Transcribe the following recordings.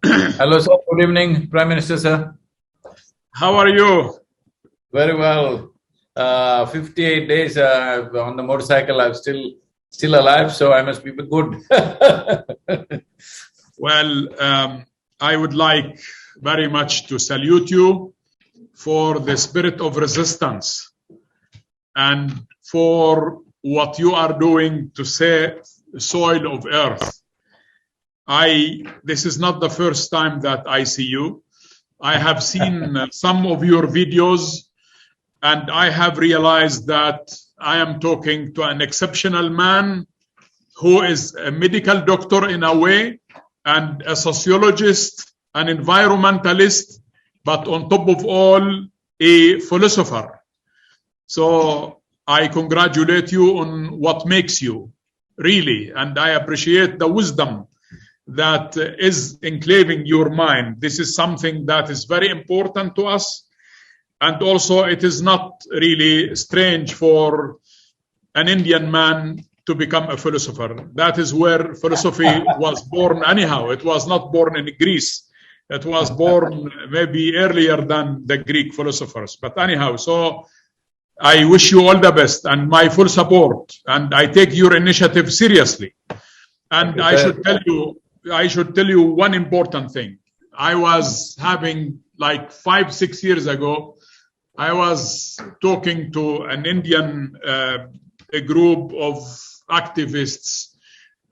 Hello, sir. Good evening, Prime Minister, sir. How are you? Very well. 58 days on the motorcycle. I'm still alive, so I must be good. Well, I would like very much to salute you for the spirit of resistance and for what you are doing to save the soil of earth. This is not the first time that I see you. I have seen some of your videos, and I have realized that I am talking to an exceptional man who is a medical doctor in a way, and a sociologist, an environmentalist, but on top of all, a philosopher. So I congratulate you on what makes you, really, and I appreciate the wisdom that is enclaving your mind. This is something that is very important to us. And also, it is not really strange for an Indian man to become a philosopher. That is where philosophy was born anyhow. It was not born in Greece. It was born maybe earlier than the Greek philosophers. But anyhow, so I wish you all the best and my full support. And I take your initiative seriously. And I should tell you one important thing. I was having, like 5-6 years ago, I was talking to an Indian a group of activists,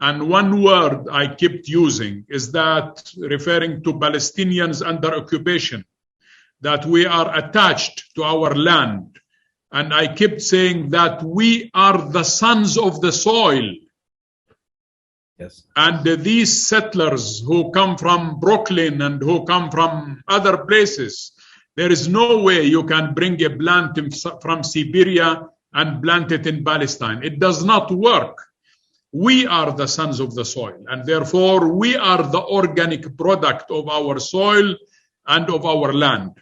and one word I kept using is that referring to Palestinians under occupation, that we are attached to our land. And I kept saying that we are the sons of the soil. Yes. And these settlers who come from Brooklyn and who come from other places, there is no way you can bring a plant from Siberia and plant it in Palestine. It does not work. We are the sons of the soil, and therefore we are the organic product of our soil and of our land.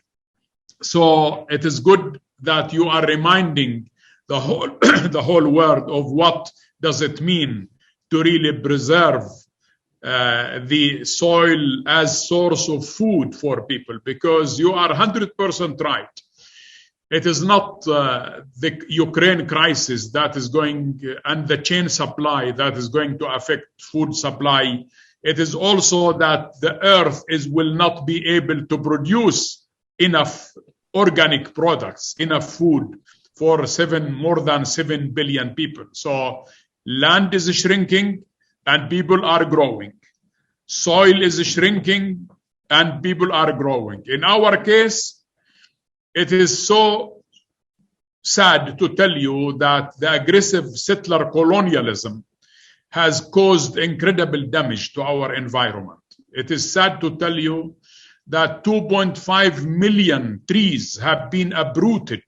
So it is good that you are reminding the whole, the whole world of what does it mean to really preserve the soil as source of food for people, because you are 100% right. It is not the Ukraine crisis that is going, and the chain supply that is going to affect food supply. It is also that the earth will not be able to produce enough organic products, enough food for more than 7 billion people. So land is shrinking and people are growing. Soil is shrinking and people are growing. In our case, it is so sad to tell you that the aggressive settler colonialism has caused incredible damage to our environment. It is sad to tell you that 2.5 million trees have been uprooted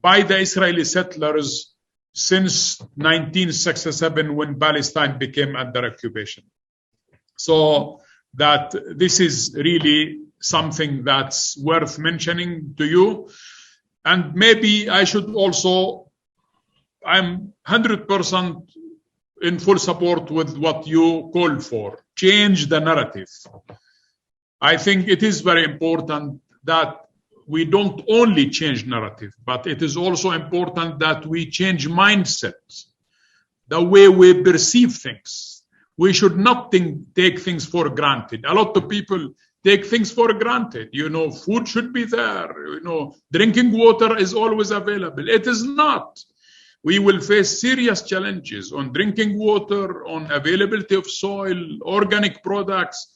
by the Israeli settlers since 1967, when Palestine became under occupation. So that this is really something that's worth mentioning to you. And maybe I should also, I'm 100% in full support with what you called for. Change the narrative. I think it is very important that we don't only change narrative, but it is also important that we change mindsets, the way we perceive things. We should not take things for granted. A lot of people take things for granted. You know, food should be there. You know, drinking water is always available. It is not. We will face serious challenges on drinking water, on availability of soil, organic products.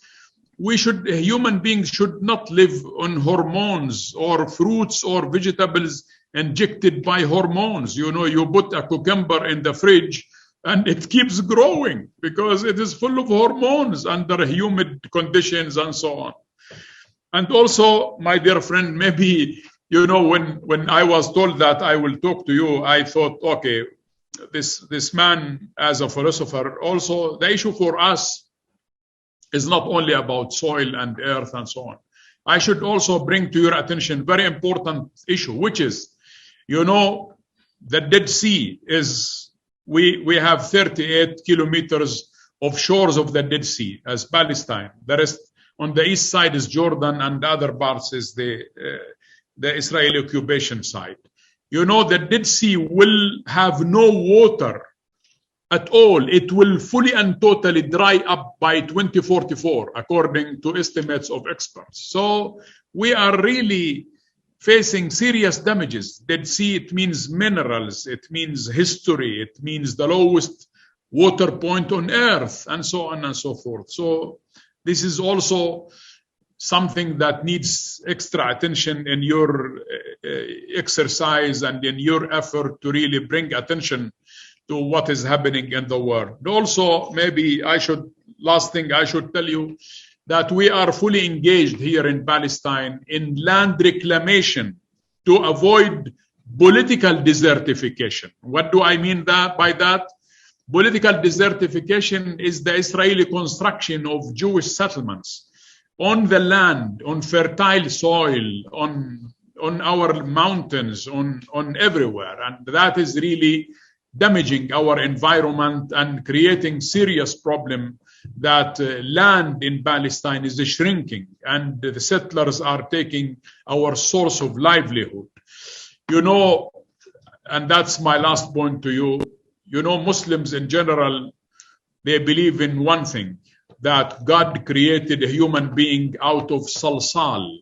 Human beings should not live on hormones or fruits or vegetables injected by hormones. You know, you put a cucumber in the fridge and it keeps growing because it is full of hormones under humid conditions and so on. And also, my dear friend, maybe, you know, when I was told that I will talk to you, I thought, okay, this man as a philosopher, also the issue for us is not only about soil and earth and so on. I should also bring to your attention very important issue, which is, you know, the Dead Sea is, we have 38 kilometers of shores of the Dead Sea as Palestine. The rest On the east side is Jordan, and the other parts is the Israeli occupation side. You know, the Dead Sea will have no water at all. It will fully and totally dry up by 2044, according to estimates of experts. So we are really facing serious damages. Dead Sea, it means minerals, it means history, it means the lowest water point on earth, and so on and so forth. So this is also something that needs extra attention in your exercise and in your effort to really bring attention to what is happening in the world. Also, maybe last thing I should tell you, that we are fully engaged here in Palestine in land reclamation to avoid political desertification. What do I mean by that? Political desertification is the Israeli construction of Jewish settlements on the land, on fertile soil, on our mountains, on everywhere. And that is really damaging our environment and creating serious problem that land in Palestine is shrinking and the settlers are taking our source of livelihood. You know, and that's my last point to you, you know, Muslims in general, they believe in one thing, that God created a human being out of salsal.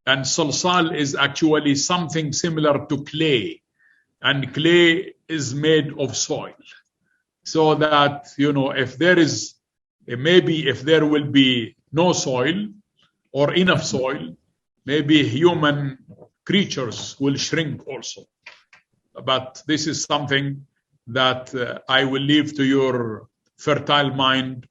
And salsal is actually something similar to clay. And clay is made of soil. So that, you know, if there will be no soil or enough soil, maybe human creatures will shrink also. But this is something that I will leave to your fertile mind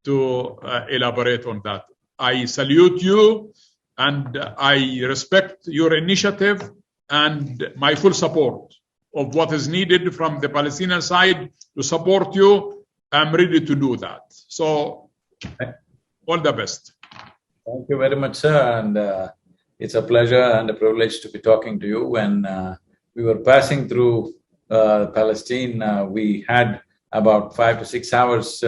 to elaborate on that. I salute you and I respect your initiative and my full support of what is needed from the Palestinian side to support you. I'm ready to do that. So, all the best. Thank you very much, sir. And it's a pleasure and a privilege to be talking to you. When we were passing through Palestine, we had about 5 to 6 hours.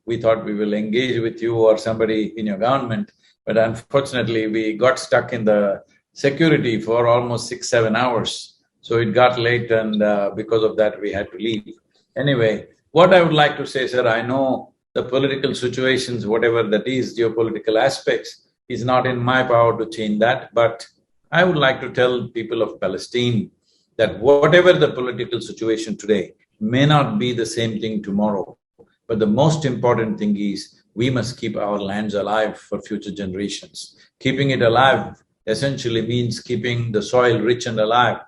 We thought we will engage with you or somebody in your government, but unfortunately we got stuck in the security for almost 6, 7 hours. So it got late and because of that we had to leave. Anyway, what I would like to say, sir, I know the political situations, whatever that is, geopolitical aspects, is not in my power to change that, but I would like to tell people of Palestine that whatever the political situation today may not be the same thing tomorrow. But the most important thing is we must keep our lands alive for future generations. Keeping it alive essentially means keeping the soil rich and alive,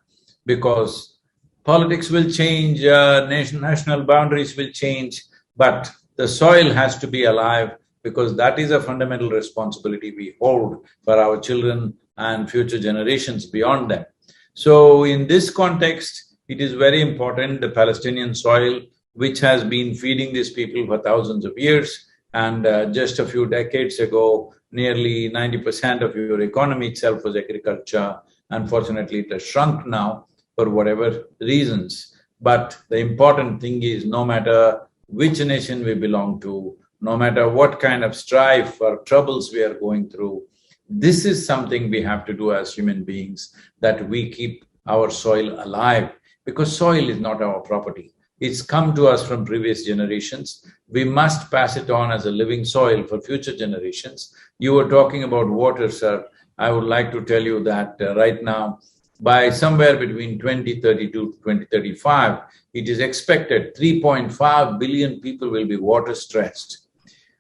because politics will change, national boundaries will change, but the soil has to be alive, because that is a fundamental responsibility we hold for our children and future generations beyond them. So in this context, it is very important, the Palestinian soil, which has been feeding these people for thousands of years, and just a few decades ago, nearly 90% of your economy itself was agriculture. Unfortunately, it has shrunk now for whatever reasons. But the important thing is, no matter which nation we belong to, no matter what kind of strife or troubles we are going through, this is something we have to do as human beings, that we keep our soil alive, because soil is not our property. It's come to us from previous generations. We must pass it on as a living soil for future generations. You were talking about water, sir. I would like to tell you that right now, by somewhere between 2032 to 2035, it is expected 3.5 billion people will be water stressed.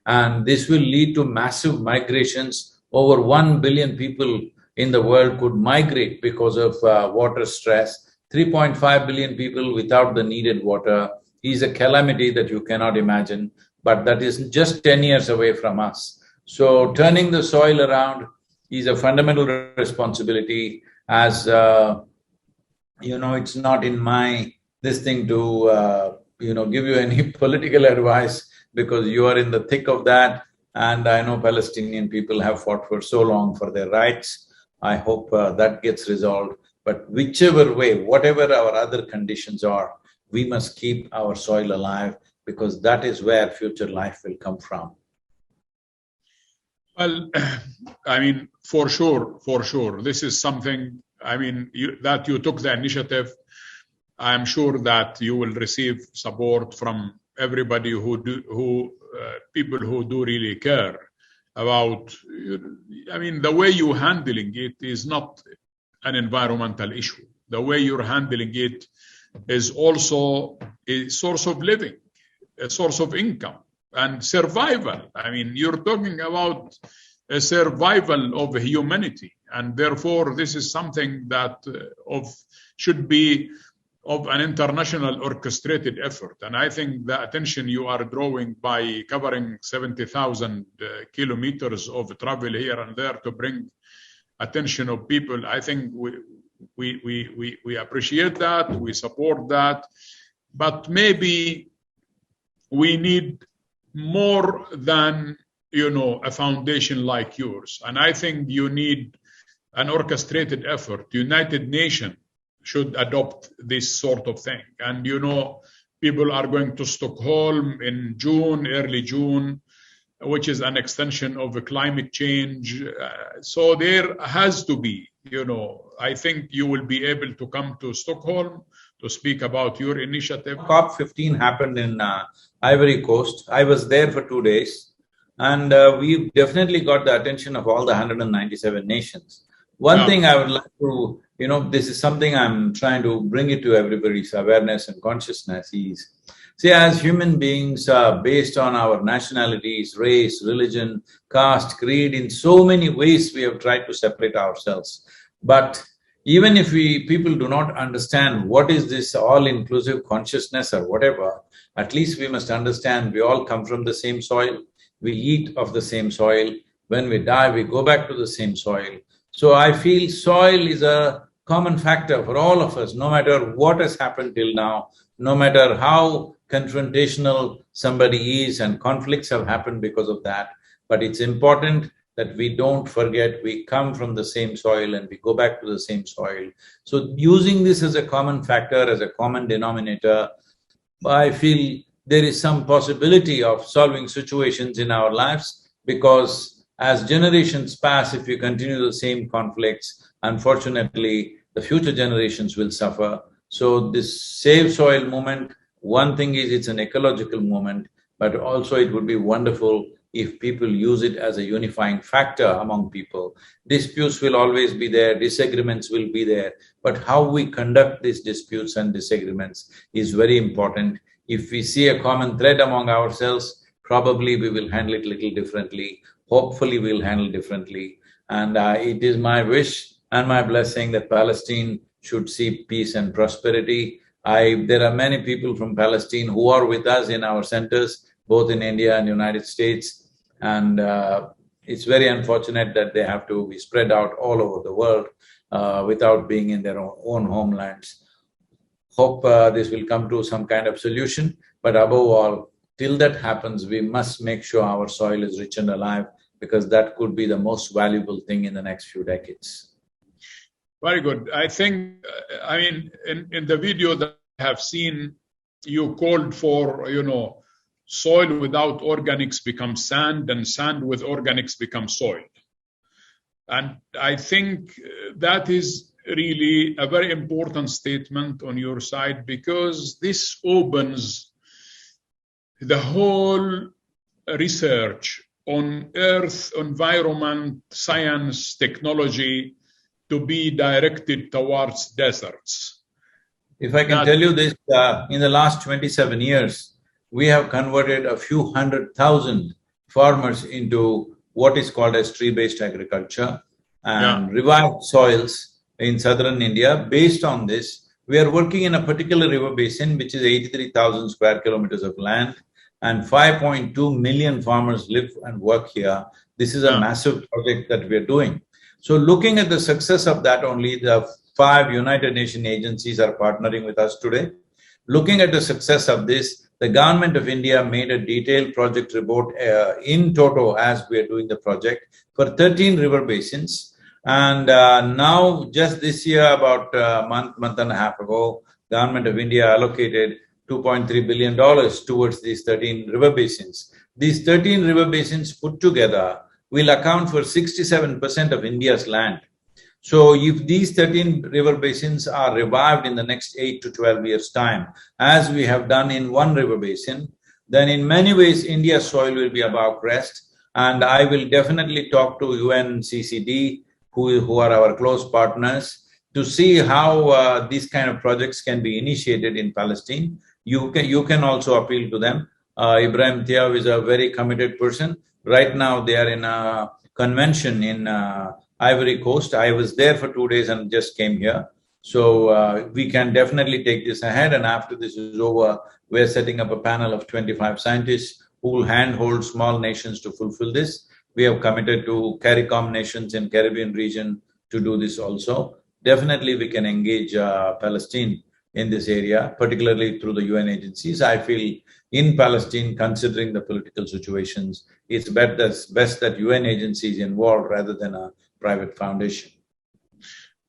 And this will lead to massive migrations. Over 1 billion people in the world could migrate because of water stress. 3.5 billion people without the needed water is a calamity that you cannot imagine, but that is just 10 years away from us. So turning the soil around is a fundamental responsibility. As you know, it's not in my this thing to give you any political advice, because you are in the thick of that, and I know Palestinian people have fought for so long for their rights. I hope that gets resolved. But whichever way, whatever our other conditions are, we must keep our soil alive, because that is where future life will come from. Well, I mean, for sure, this is something. I mean, that you took the initiative. I am sure that you will receive support from everybody people who do really care about. I mean, the way you're handling it is not an environmental issue. The way you're handling it is also a source of living, a source of income, and survival. I mean, you're talking about a survival of humanity, and therefore this is something that should be of an international orchestrated effort. And I think the attention you are drawing by covering 70,000 kilometers of travel here and there to bring attention of people, I think we appreciate that, we support that, but maybe we need more than, a foundation like yours. And I think you need an orchestrated effort. United Nations should adopt this sort of thing. And people are going to Stockholm in June, early June, which is an extension of the climate change. So there has to be, I think you will be able to come to Stockholm to speak about your initiative. COP15 happened in Ivory Coast. I was there for 2 days, and we definitely got the attention of all the 197 nations. One thing I would like to, this is something I'm trying to bring it to everybody's awareness and consciousness is, see, as human beings, based on our nationalities, race, religion, caste, creed, in so many ways we have tried to separate ourselves. But even if people do not understand what is this all-inclusive consciousness or whatever, at least we must understand we all come from the same soil, we eat of the same soil, when we die we go back to the same soil. So I feel soil is a common factor for all of us, no matter what has happened till now, no matter how confrontational somebody is, and conflicts have happened because of that. But it's important that we don't forget we come from the same soil and we go back to the same soil. So using this as a common factor, as a common denominator, I feel there is some possibility of solving situations in our lives, because as generations pass, if you continue the same conflicts, unfortunately, the future generations will suffer. So this Save Soil movement, one thing is it's an ecological movement, but also it would be wonderful if people use it as a unifying factor among people. Disputes will always be there, disagreements will be there, but how we conduct these disputes and disagreements is very important. If we see a common thread among ourselves, probably we will handle it little differently. Hopefully we'll handle differently. And it is my wish and my blessing that Palestine should see peace and prosperity. There are many people from Palestine who are with us in our centers, both in India and United States. And it's very unfortunate that they have to be spread out all over the world without being in their own homelands. Hope this will come to some kind of solution, but above all, till that happens, we must make sure our soil is rich and alive, because that could be the most valuable thing in the next few decades. Very good. I think, in the video that I have seen, you called for, soil without organics becomes sand, and sand with organics becomes soil. And I think that is really a very important statement on your side, because this opens the whole research on earth, environment, science, technology to be directed towards deserts. If I can tell you this, in the last 27 years, we have converted a few 100,000 farmers into what is called as tree-based agriculture and revived soils in southern India. Based on this, we are working in a particular river basin, which is 83,000 square kilometers of land, and 5.2 million farmers live and work here. This is a massive project that we are doing. So looking at the success of that, only the 5 United Nations agencies are partnering with us today. Looking at the success of this, the government of India made a detailed project report in toto as we are doing the project for 13 river basins. And now, just this year, about a month and a half ago, government of India allocated $2.3 billion towards these 13 river basins. These 13 river basins put together will account for 67% of India's land. So if these 13 river basins are revived in the next 8 to 12 years' time, as we have done in one river basin, then in many ways India's soil will be above crest. And I will definitely talk to UNCCD, who are our close partners, to see how these kind of projects can be initiated in Palestine. You can also appeal to them. Ibrahim Thiaw is a very committed person. Right now they are in a convention in Ivory Coast. I was there for 2 days and just came here. So we can definitely take this ahead, and after this is over, we're setting up a panel of 25 scientists who will handhold small nations to fulfill this. We have committed to CARICOM nations in Caribbean region to do this also. Definitely we can engage Palestine in this area, particularly through the UN agencies. I feel in Palestine, considering the political situations, it's best that UN agencies involved rather than a private foundation.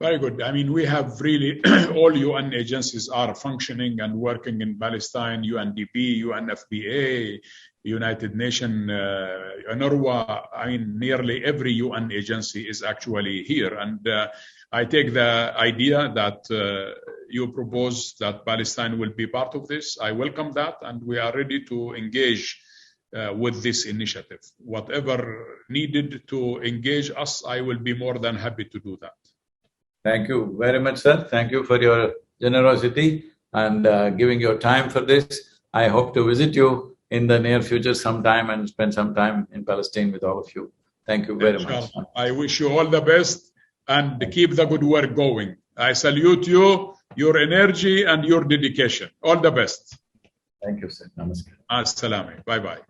Very good. I mean, we have really all UN agencies are functioning and working in Palestine, UNDP, UNFPA, United Nations, UNRWA. I mean, nearly every UN agency is actually here. And I take the idea that you propose that Palestine will be part of this. I welcome that, and we are ready to engage with this initiative. Whatever needed to engage us, I will be more than happy to do that. Thank you very much, sir. Thank you for your generosity and giving your time for this. I hope to visit you in the near future sometime and spend some time in Palestine with all of you. Thank you very much. I wish you all the best and keep the good work going. I salute you, your energy and your dedication. All the best. Thank you, sir. Namaskar. As-salamu. Bye-bye.